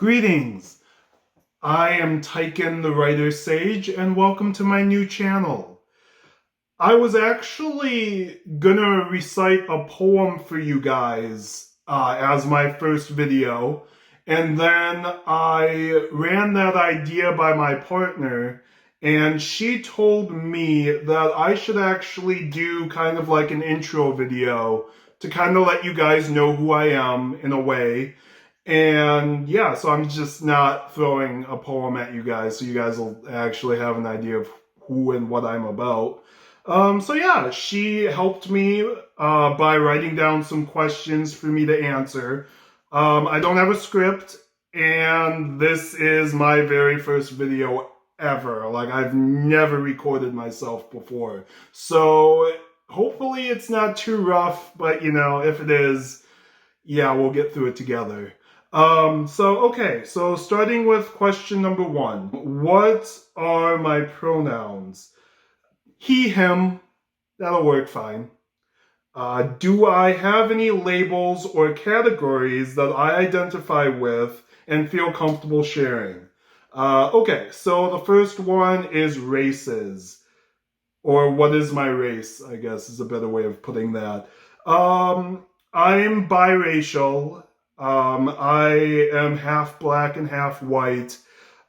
Greetings, I am Tyken the Writer Sage, and welcome to my new channel. I was actually gonna recite a poem for you guys as my first video, and then I ran that idea by my partner, and she told me that I should actually do kind of like an intro video to kind of let you guys know who I am in a way. And yeah, so I'm just not throwing a poem at you guys, so you guys will actually have an idea of who and what I'm about. So yeah, she helped me by writing down some questions for me to answer. I don't have a script, and this is my very first video ever. Like, I've never recorded myself before. So hopefully it's not too rough, but you know, if it is, yeah, we'll get through it together. So starting with question number 1. What are my pronouns? He, him, that'll work fine. Do I have any labels or categories that I identify with and feel comfortable sharing? Okay, so the first one is races. Or what is my race, I guess is a better way of putting that. I'm biracial. I am half black and half white.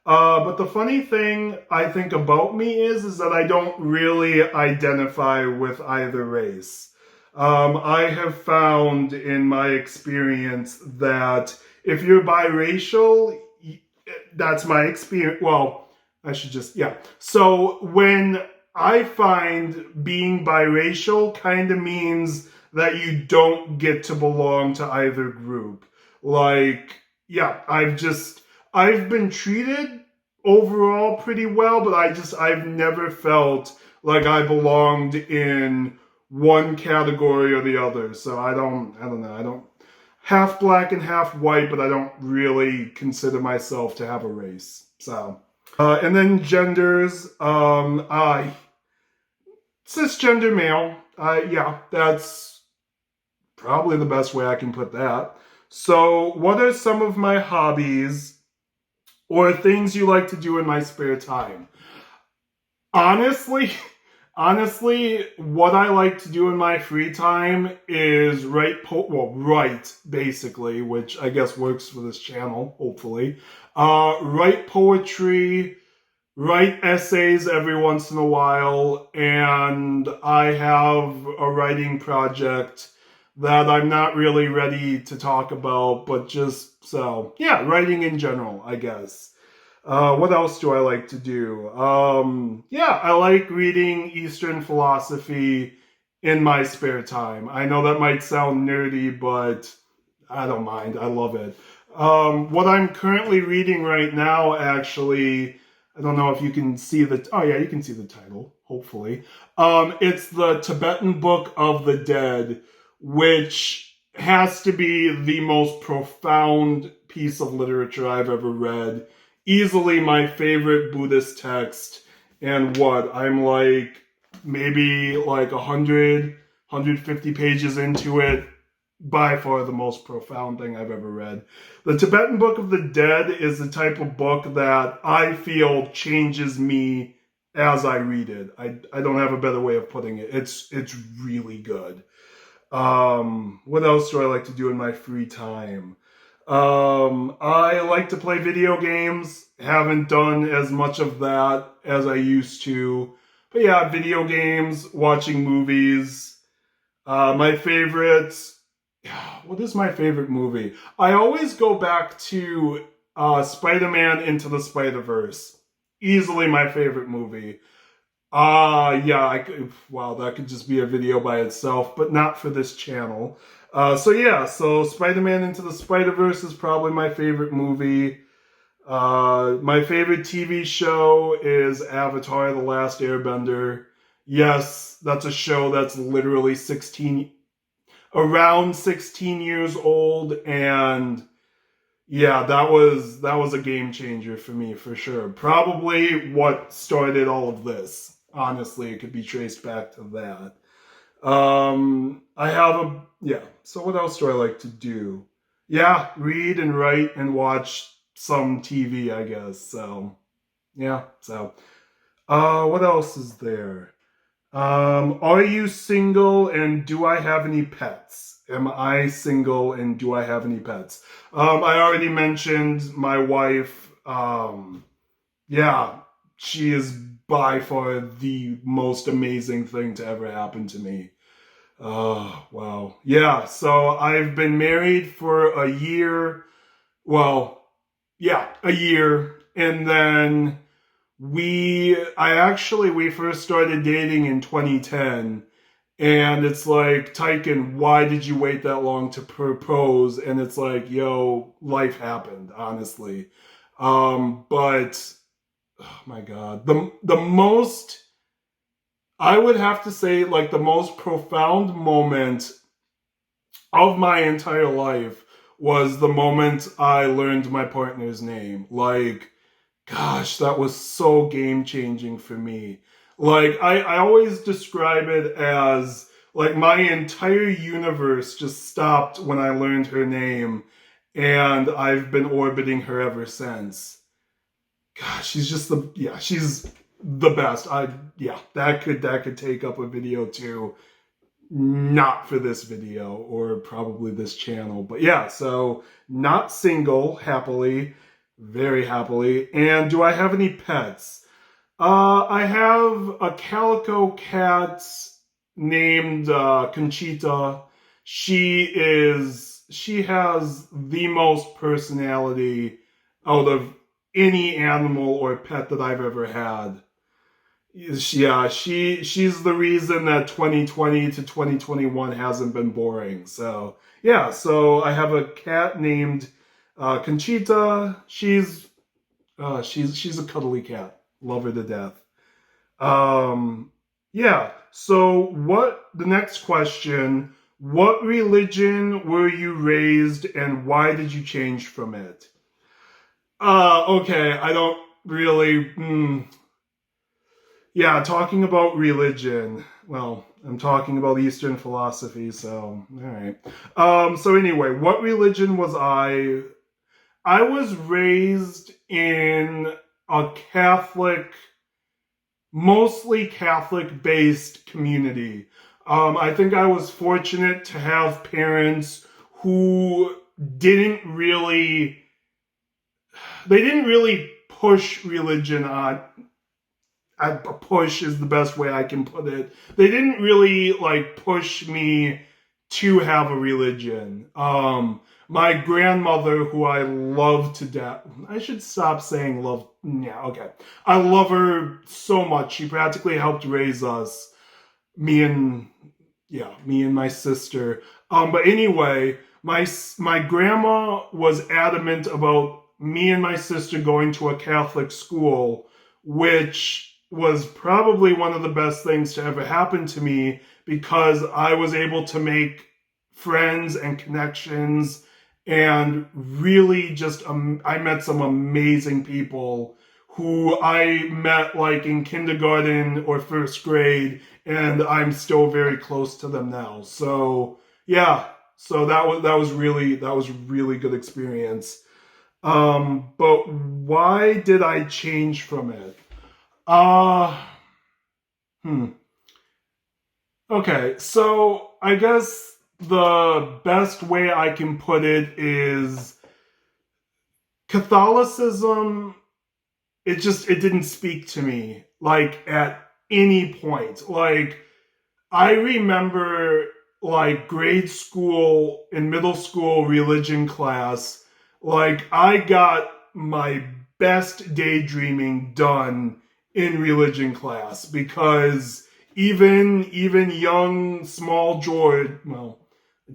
But the funny thing I think about me is that I don't really identify with either race. I have found in my experience that if you're biracial, that's my experience. Well, I should just, yeah. So when I find being biracial kind of means that you don't get to belong to either group. Like, yeah, I've been treated overall pretty well, but I've never felt like I belonged in one category or the other. So I don't know. I don't half black and half white, but I don't really consider myself to have a race. So, and then genders, I cisgender male. Yeah, that's probably the best way I can put that. So, what are some of my hobbies or things you like to do in my spare time? Honestly, what I like to do in my free time is write basically, which I guess works for this channel, hopefully. Write poetry, write essays every once in a while, and I have a writing project that I'm not really ready to talk about, but just so, yeah, writing in general, I guess. What else do I like to do? Yeah, I like reading Eastern philosophy in my spare time. I know that might sound nerdy, but I don't mind. I love it. What I'm currently reading right now, actually, I don't know if you can see oh yeah, you can see the title, hopefully. It's the Tibetan Book of the Dead, which has to be the most profound piece of literature I've ever read. Easily my favorite Buddhist text, and I'm like maybe like 150 pages into it. By far the most profound thing I've ever read. The Tibetan Book of the Dead is the type of book that I feel changes me as I read it. I don't have a better way of putting it. It's really good. What else do I like to do in my free time? I like to play video games. Haven't done as much of that as I used to. But yeah, video games, watching movies. My favorites. What is my favorite movie? I always go back to Spider-Man Into the Spider-Verse. Easily my favorite movie. Yeah, wow, that could just be a video by itself, but not for this channel. So Spider-Man Into the Spider-Verse is probably my favorite movie. My favorite TV show is Avatar: The Last Airbender. Yes, that's a show that's literally around 16 years old, and yeah, that was a game changer for me, for sure. Probably what started all of this. Honestly, it could be traced back to that. So what else do I like to do? Yeah, read and write and watch some TV, I guess. So, yeah. So, what else is there? Are you single and do I have any pets? Am I single and do I have any pets? I already mentioned my wife. Yeah, she is by far the most amazing thing to ever happen to me. Oh, wow. Yeah, so I've been married for a year. Well, yeah, a year. And then we first started dating in 2010. And it's like, Tyken, why did you wait that long to propose? And it's like, yo, life happened, honestly. But oh my God, the most I would have to say, like, the most profound moment of my entire life was the moment I learned my partner's name. Like, gosh, that was so game changing for me. Like, I always describe it as like my entire universe just stopped when I learned her name, and I've been orbiting her ever since. Gosh, she's the best. Yeah, that could take up a video too. Not for this video or probably this channel, but yeah, so not single, happily, very happily. And do I have any pets? I have a calico cat named Conchita. She has the most personality out of any animal or pet that I've ever had. Yeah, she's the reason that 2020 to 2021 hasn't been boring. So yeah, so I have a cat named Conchita. She's a cuddly cat. Love her to death. Yeah. So what? The next question: what religion were you raised, and why did you change from it? Okay. I don't really. Yeah, talking about religion. Well, I'm talking about Eastern philosophy, so all right. So anyway, what religion was I? I was raised in a Catholic, mostly Catholic-based community. I think I was fortunate to have parents who didn't really, they didn't really push religion on. A push is the best way I can put it. They didn't really like push me to have a religion. My grandmother, who I love to death, I should stop saying love. Yeah, okay. I love her so much. She practically helped raise us, me and me and my sister. But anyway, my grandma was adamant about me and my sister going to a Catholic school, which was probably one of the best things to ever happen to me because I was able to make friends and connections and really just I met some amazing people who I met like in kindergarten or first grade, and I'm still very close to them now. So yeah, so that was really good experience. But why did I change from it? Uh, hmm. Okay, so I guess the best way I can put it is Catholicism. It didn't speak to me like at any point. Like I remember like grade school and middle school religion class, like I got my best daydreaming done in religion class because even young small George, well,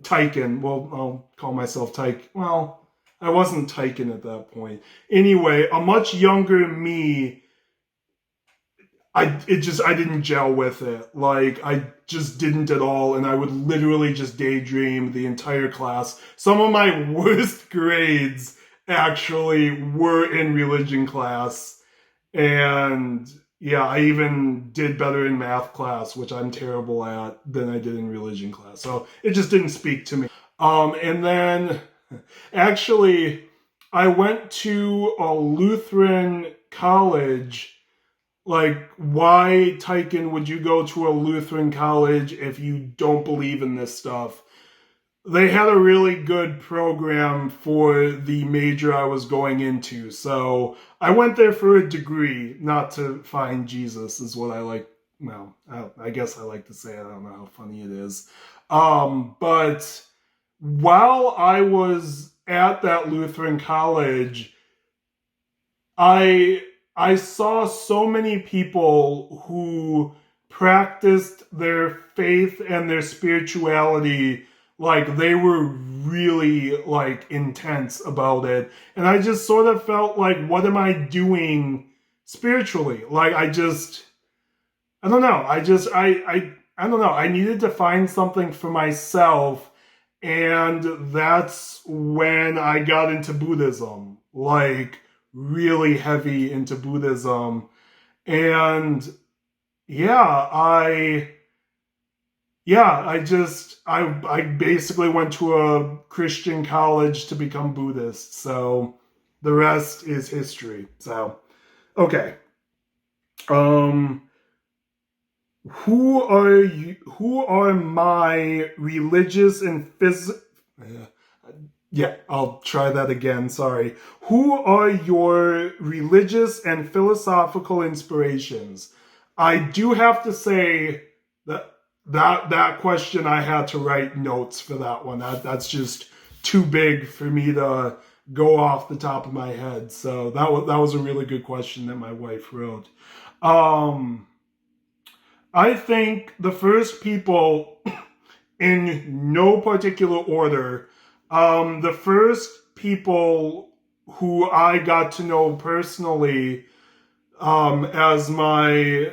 Tyken, well, I'll call myself Tyke. Well, I wasn't Tyken at that point. Anyway, a much younger me, I didn't gel with it. Like I just didn't at all, and I would literally just daydream the entire class. Some of my worst grades actually were in religion class, and yeah, I even did better in math class, which I'm terrible at, than I did in religion class. So it just didn't speak to me. And then actually I went to a Lutheran college. Like, why, Tyken, would you go to a Lutheran college if you don't believe in this stuff? They had a really good program for the major I was going into. So I went there for a degree, not to find Jesus, is what I like. Well, I guess I like to say it. I don't know how funny it is. But while I was at that Lutheran college, I I saw so many people who practiced their faith and their spirituality like they were really like intense about it. And I just sort of felt like, what am I doing spiritually? Like I don't know. I don't know. I needed to find something for myself, and that's when I got into Buddhism. Like really heavy into Buddhism. And yeah, I basically went to a Christian college to become Buddhist. So the rest is history. So okay. Um who are my religious and yeah, I'll try that again. Sorry. Who are your religious and philosophical inspirations? I do have to say that question, I had to write notes for that one. That's just too big for me to go off the top of my head. So that was a really good question that my wife wrote. I think the first people, in no particular order, the first people who I got to know personally as my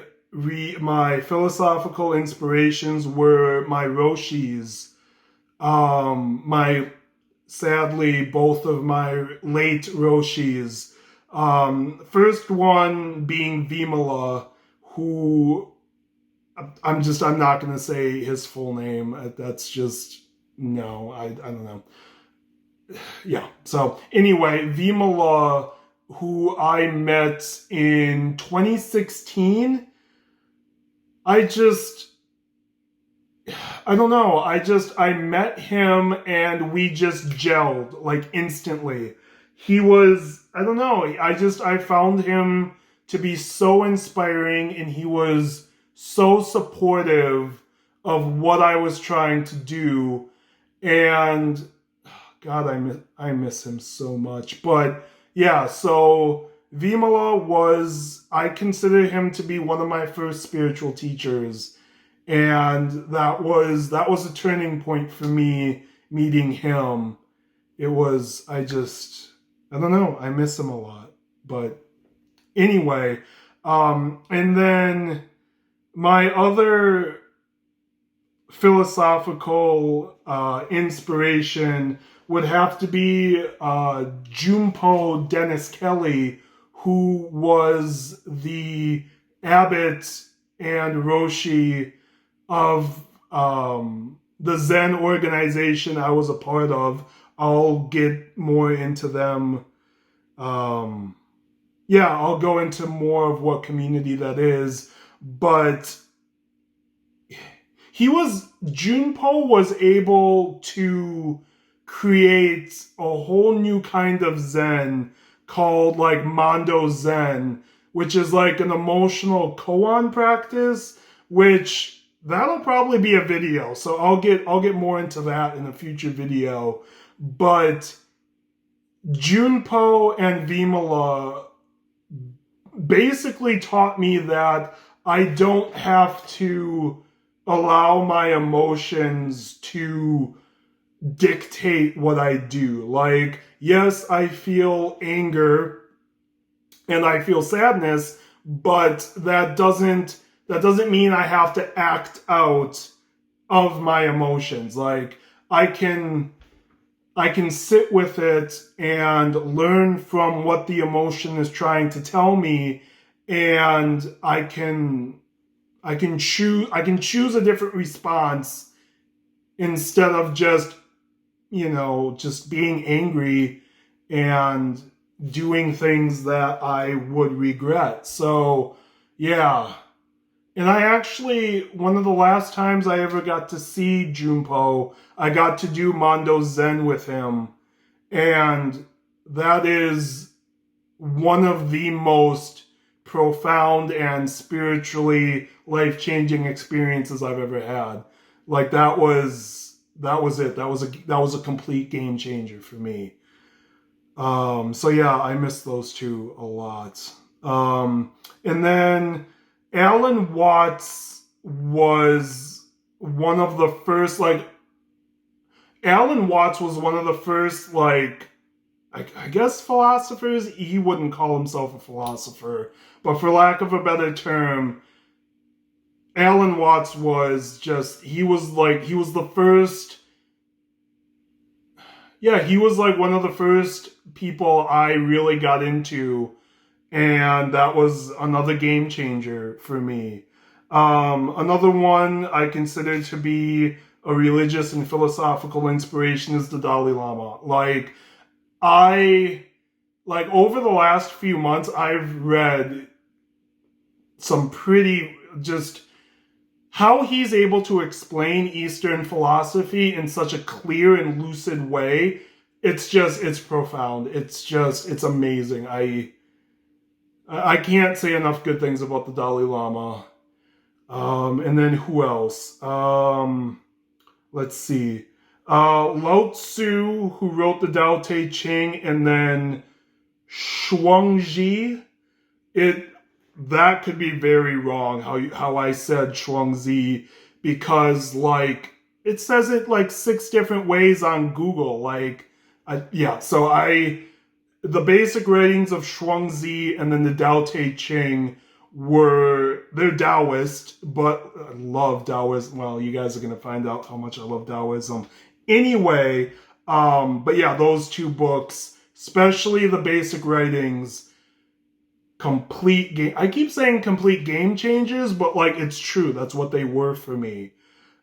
philosophical inspirations were my Roshis. My sadly both of my late Roshis. First one being Vimala, who I'm not gonna say his full name. That's just no. I don't know. Yeah. So anyway, Vimala, who I met in 2016. I don't know. I met him and we just gelled like instantly. He was, I don't know. I found him to be so inspiring, and he was so supportive of what I was trying to do. And God, I miss him so much. But yeah, so Vimala I consider him to be one of my first spiritual teachers. And that was a turning point for me meeting him. It was, I don't know, I miss him a lot. But anyway, and then my other philosophical inspiration would have to be Jumpo Dennis Kelly, who was the abbot and Roshi of the Zen organization I was a part of. I'll get more into them. Yeah, I'll go into more of what community that is. But Junpo was able to create a whole new kind of Zen called like Mondo Zen, which is like an emotional koan practice, which that'll probably be a video. So I'll get more into that in a future video. But Junpo and Vimala basically taught me that I don't have to allow my emotions to dictate what I do. Like, yes, I feel anger and I feel sadness, but that doesn't mean I have to act out of my emotions. Like, I can sit with it and learn from what the emotion is trying to tell me, and I can choose a different response instead of just being angry and doing things that I would regret. So, yeah. And I actually, one of the last times I ever got to see Junpo, I got to do Mondo Zen with him. And that is one of the most profound and spiritually life-changing experiences I've ever had. Like that was it. That was a complete game changer for me. So yeah, I miss those two a lot. And then Alan Watts was one of the first, Alan Watts was one of the first, I guess philosophers. He wouldn't call himself a philosopher, but for lack of a better term, Alan Watts was he was the first, yeah, he was like one of the first people I really got into, and that was another game changer for me. Another one I consider to be a religious and philosophical inspiration is the Dalai Lama. Over the last few months, I've read some pretty, just how he's able to explain Eastern philosophy in such a clear and lucid way. It's profound. It's amazing. I can't say enough good things about the Dalai Lama. And then who else? Let's see. Lao Tzu, who wrote the Tao Te Ching, and then Shuangzi. That could be very wrong how I said Shuangzi, because it says it 6 different ways on Google. The basic writings of Shuangzi and then the Tao Te Ching they're Taoist, but I love Taoism. Well, you guys are going to find out how much I love Taoism anyway. But yeah, those 2 books, especially the basic writings, complete game. I keep saying complete game changers, but it's true. That's what they were for me.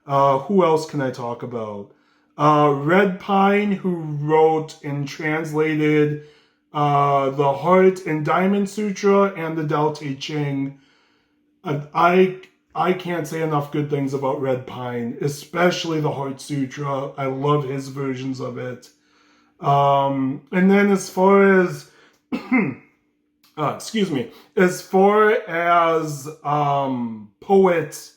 Who else can I talk about? Red Pine, who wrote and translated the Heart and Diamond Sutra and the Tao Te Ching. I can't say enough good things about Red Pine, especially the Heart Sutra. I love his versions of it. And then as far as as far as poets,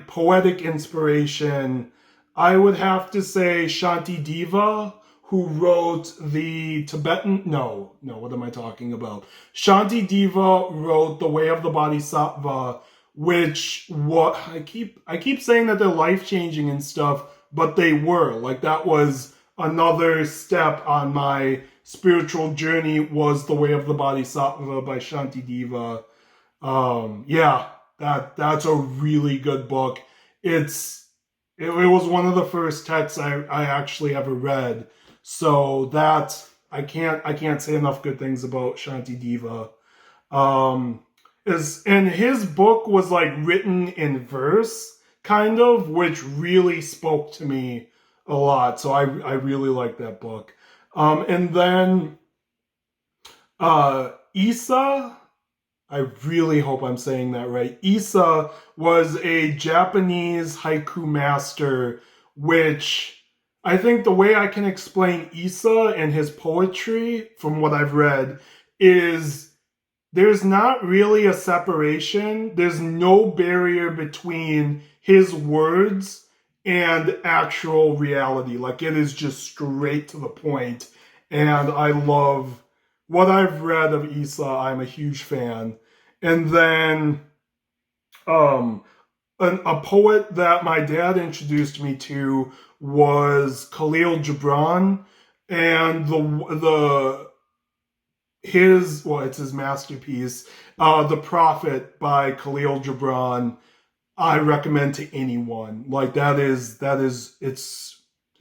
poetic inspiration, I would have to say Shantideva, who wrote the Tibetan, what am I talking about? Shantideva wrote The Way of the Bodhisattva, which I keep saying that they're life-changing and stuff, but they were. That was another step on my spiritual journey, was The Way of the Bodhisattva by Shantideva. That's a really good book. It was one of the first texts I actually ever read. So I can't say enough good things about Shantideva. And his book was written in verse, kind of, which really spoke to me a lot. So I really like that book. And then Issa, I really hope I'm saying that right. Issa was a Japanese haiku master, which I think the way I can explain Issa and his poetry, from what I've read, is there's not really a separation. There's no barrier between his words and actual reality. It is just straight to the point. And I love what I've read of Issa. I'm a huge fan. And then a poet that my dad introduced me to was Khalil Gibran, and it's his masterpiece, The Prophet by Khalil Gibran. I recommend to anyone. It's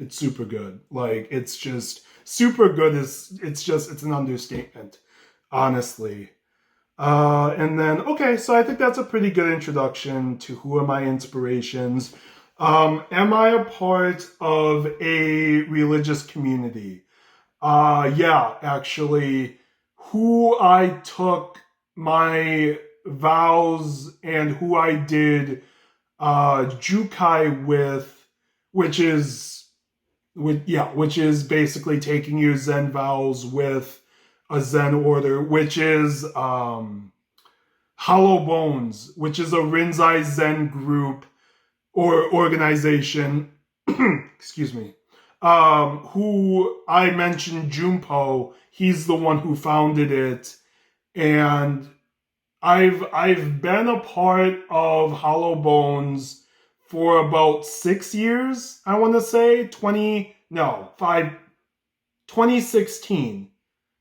super good. It's just super good. It's an understatement, honestly. And then, so I think that's a pretty good introduction to who are my inspirations. Am I a part of a religious community? Yeah, actually, who I took my vows and who I did Jukai with, which is which is basically taking your Zen vows with a Zen order, which is Hollow Bones, which is a Rinzai Zen group or organization. Excuse me. Who I mentioned Junpo, he's the one who founded it, and I've been a part of Hollow Bones for about 6 years, I want to say. 2016.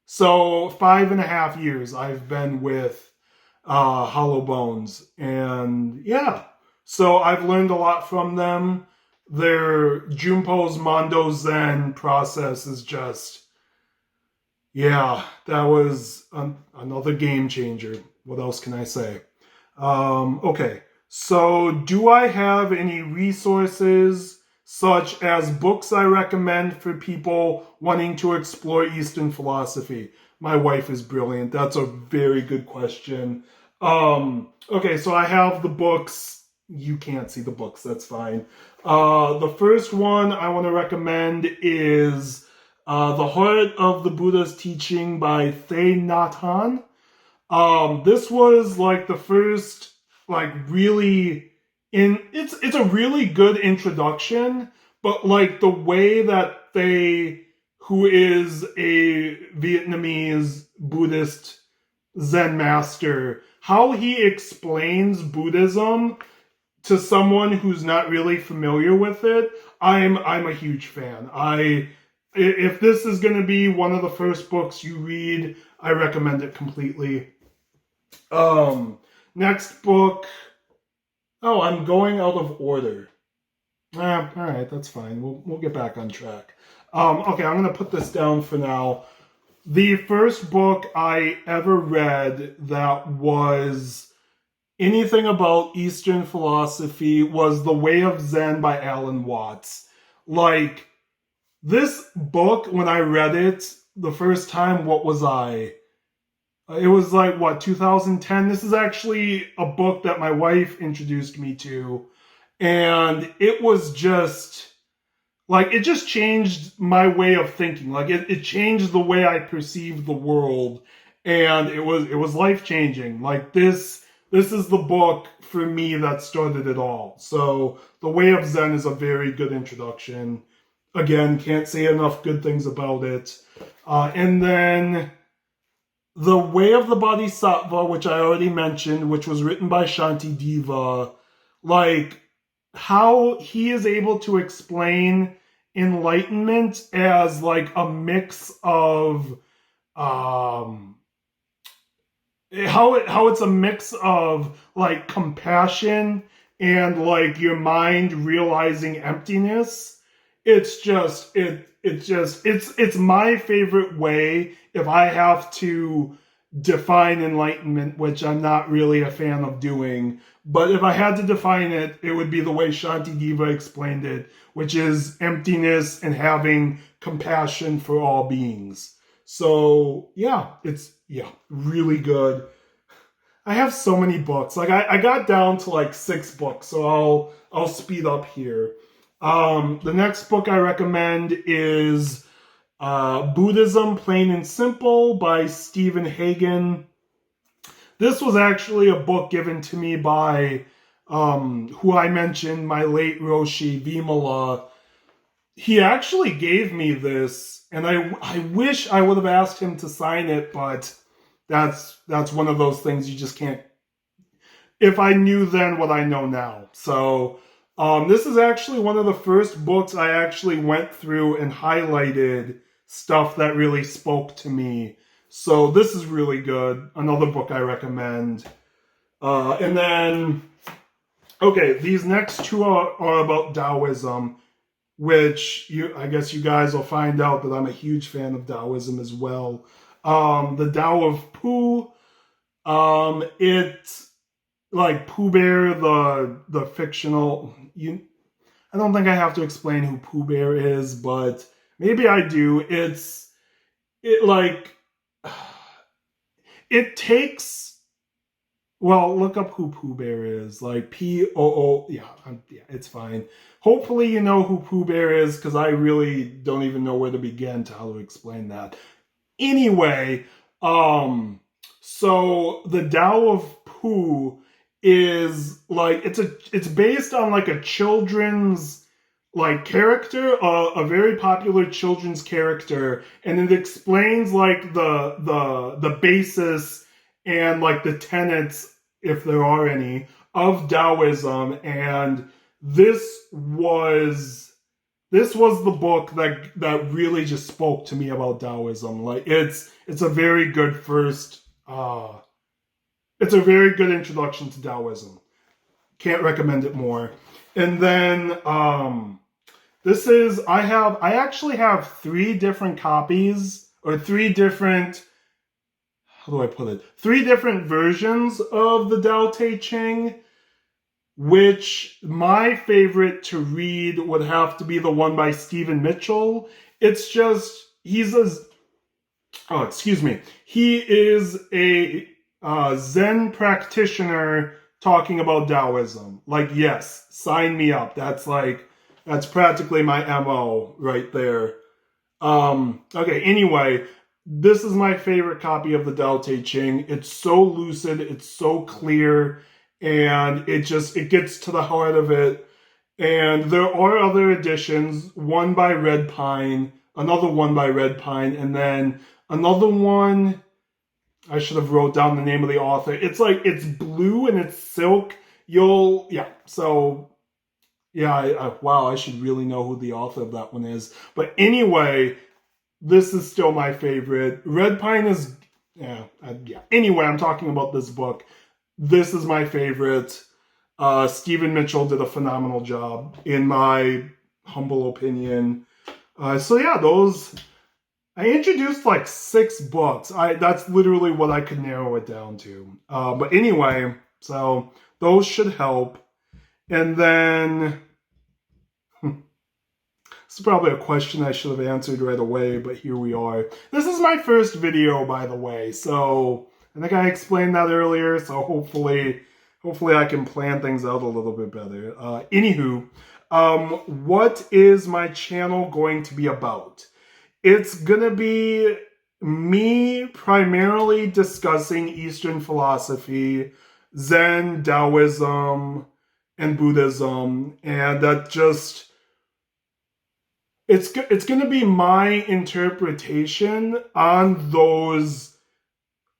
So 5.5 years I've been with Hollow Bones. And yeah, so I've learned a lot from them. Their Junpo's Mondo Zen process is just, yeah, that was another game changer. What else can I say? Okay, so do I have any resources such as books I recommend for people wanting to explore Eastern philosophy? My wife is brilliant. That's a very good question. Okay, so I have the books. You can't see the books, that's fine. The first one I want to recommend is The Heart of the Buddha's Teaching by Thich Nhat Hanh. This was like the first, like really it's a really good introduction, but like the way that who is a Vietnamese Buddhist Zen master, how he explains Buddhism to someone who's not really familiar with it, I'm a huge fan. If this is going to be one of the first books you read, I recommend it completely. Next book. Oh, I'm going out of order. All right, that's fine. We'll get back on track. Okay, I'm gonna put this down for now. The first book I ever read that was anything about Eastern philosophy was The Way of Zen by Alan Watts. Like, this book, when I read it the first time, what was I? It was like, what, 2010? This is actually a book that my wife introduced me to. And it was just, like, it just changed my way of thinking. Like, it changed the way I perceived the world. And it was life-changing. Like, this is the book for me that started it all. So, The Way of Zen is a very good introduction. Again, can't say enough good things about it. And then The Way of the Bodhisattva, which I already mentioned, which was written by Shantideva, like how he is able to explain enlightenment as like a mix of how it's a mix of like compassion and like your mind realizing emptiness. It's my favorite way if I have to define enlightenment, which I'm not really a fan of doing. But if I had to define it, it would be the way Shantideva explained it, which is emptiness and having compassion for all beings. So yeah, it's really good. I have so many books. Like I got down to like 6 books, so I'll speed up here. The next book I recommend is Buddhism Plain and Simple by Stephen Hagen. This was actually a book given to me by who I mentioned, my late Roshi Vimala. He actually gave me this, and I wish I would have asked him to sign it, but that's one of those things you just can't. If I knew then what I know now. So this is actually one of the first books I actually went through and highlighted stuff that really spoke to me. So this is really good. Another book I recommend. And then, okay, these next two are about Taoism, which I guess you guys will find out that I'm a huge fan of Taoism as well. The Tao of Pooh. It's like Pooh Bear, the fictional. I don't think I have to explain who Pooh Bear is, but maybe I do. It's it like it takes. Well, look up who Pooh Bear is. Like Poo. Yeah, yeah, it's fine. Hopefully, you know who Pooh Bear is, because I really don't even know where to begin to how to explain that. Anyway, so the Tao of Pooh is like it's based on like a children's like character, a very popular children's character, and it explains like the basis and like the tenets, if there are any, of Taoism. And this was this was the book that really just spoke to me about Taoism. Like it's a very good first it's a very good introduction to Taoism. Can't recommend it more. And then this is I actually have 3 different copies, or 3 different, how do I put it? 3 different versions of the Tao Te Ching, which my favorite to read would have to be the one by Stephen Mitchell. It's just, he's a, oh, excuse me. He is a Zen practitioner talking about Taoism. Like, yes, sign me up. That's practically my MO right there. Okay, anyway, this is my favorite copy of the Tao Te Ching. It's so lucid, it's so clear, and it gets to the heart of it. And there are other editions, one by Red Pine, another one by Red Pine, and then another one, I should have wrote down the name of the author. It's blue and it's silk. Wow, I should really know who the author of that one is. But anyway, this is still my favorite. Red Pine is, yeah. Anyway, I'm talking about this book. This is my favorite. Stephen Mitchell did a phenomenal job, in my humble opinion. So yeah, I introduced like 6 books. That's literally what I could narrow it down to. But anyway, so those should help. And then, this is probably a question I should have answered right away, but here we are. This is my first video, by the way, so I think I explained that earlier, so hopefully I can plan things out a little bit better. Anywho, what is my channel going to be about? It's gonna be me primarily discussing Eastern philosophy, Zen, Taoism, and Buddhism, and that just, it's going to be my interpretation on those,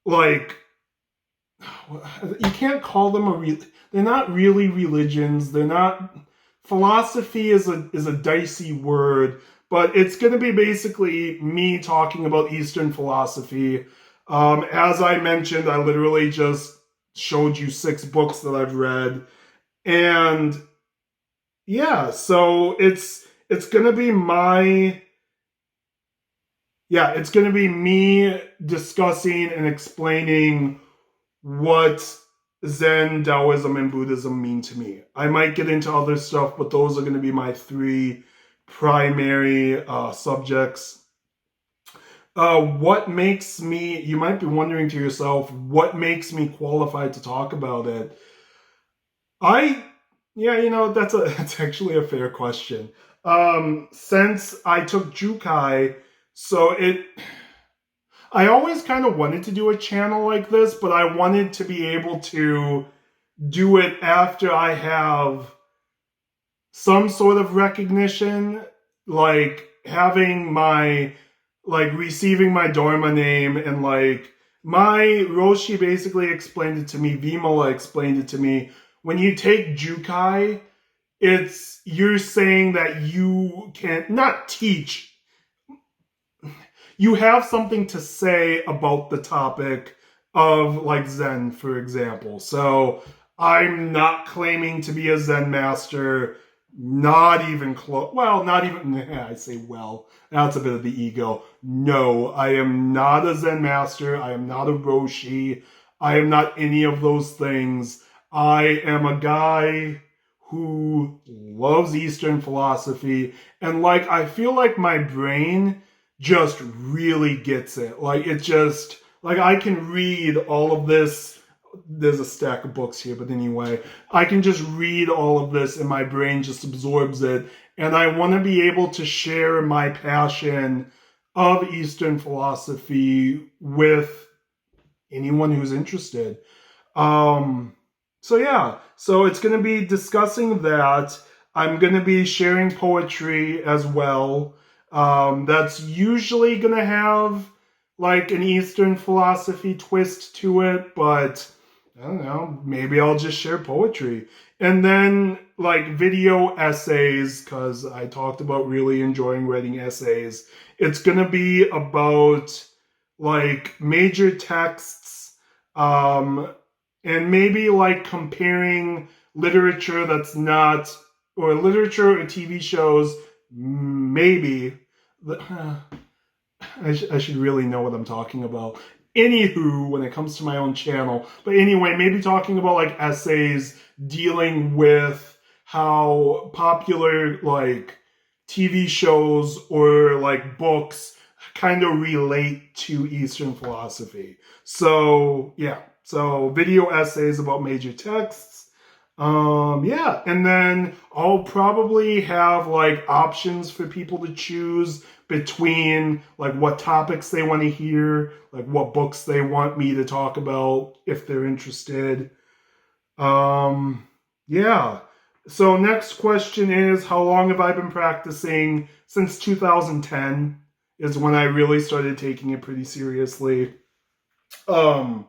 like, you can't call them they're not really religions. They're not, philosophy is a dicey word, but it's going to be basically me talking about Eastern philosophy. As I mentioned, I literally just showed you 6 books that I've read. And yeah, so it's gonna be it's gonna be me discussing and explaining what Zen, Taoism, and Buddhism mean to me. I might get into other stuff, but those are gonna be my 3 primary subjects. What makes me, you might be wondering to yourself, what makes me qualified to talk about it? That's actually a fair question. Since I took Jukai, I always kind of wanted to do a channel like this, but I wanted to be able to do it after I have some sort of recognition, like having receiving my Dharma name, and like my Roshi basically explained it to me, Vimala explained it to me. When you take Jukai, you're saying that you can not teach. You have something to say about the topic of like Zen, for example. So I'm not claiming to be a Zen master, not even close. Well, not even, I say well, that's a bit of the ego. No, I am not a Zen master. I am not a Roshi. I am not any of those things. I am a guy who loves Eastern philosophy, and like I feel like my brain just really gets it. Like, it just, like, I can read all of this. There's a stack of books here, but anyway, I can just read all of this and my brain just absorbs it. And I want to be able to share my passion of Eastern philosophy with anyone who's interested. So yeah, so it's going to be discussing that. I'm going to be sharing poetry as well. That's usually going to have like an Eastern philosophy twist to it, but I don't know, maybe I'll just share poetry. And then like video essays, because I talked about really enjoying writing essays. It's going to be about like major texts, and maybe like comparing literature that's not, or literature or TV shows, maybe. I should really know what I'm talking about. Anywho, when it comes to my own channel. But anyway, maybe talking about like essays dealing with how popular like TV shows or like books kind of relate to Eastern philosophy. So yeah, so video essays about major texts. Yeah, and then I'll probably have like options for people to choose between like what topics they want to hear, like what books they want me to talk about if they're interested. Yeah. So next question is, how long have I been practicing? Since 2010 is when I really started taking it pretty seriously. Um,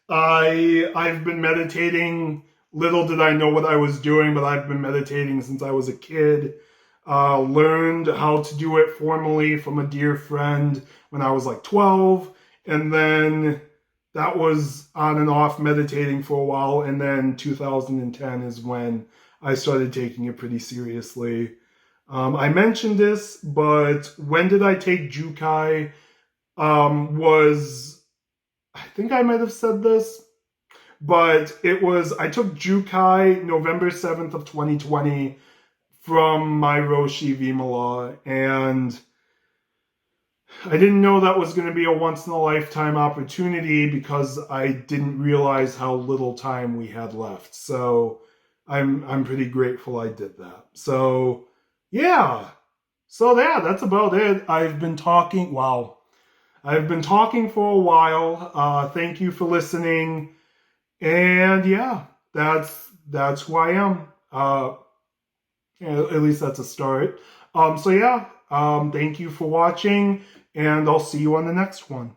I've been meditating. Little did I know what I was doing, but I've been meditating since I was a kid. Learned how to do it formally from a dear friend when I was like 12, and then that was on and off meditating for a while, and then 2010 is when I started taking it pretty seriously. I mentioned this, but when did I take Jukai? I think I might have said this, but I took Jukai November 7th of 2020 from my Roshi Vimala, and I didn't know that was going to be a once-in-a-lifetime opportunity because I didn't realize how little time we had left. So I'm pretty grateful I did that. So yeah. So yeah, that's about it. I've been talking. Wow. I've been talking for a while. Thank you for listening. And yeah, that's who I am. At least that's a start. So yeah, thank you for watching, and I'll see you on the next one.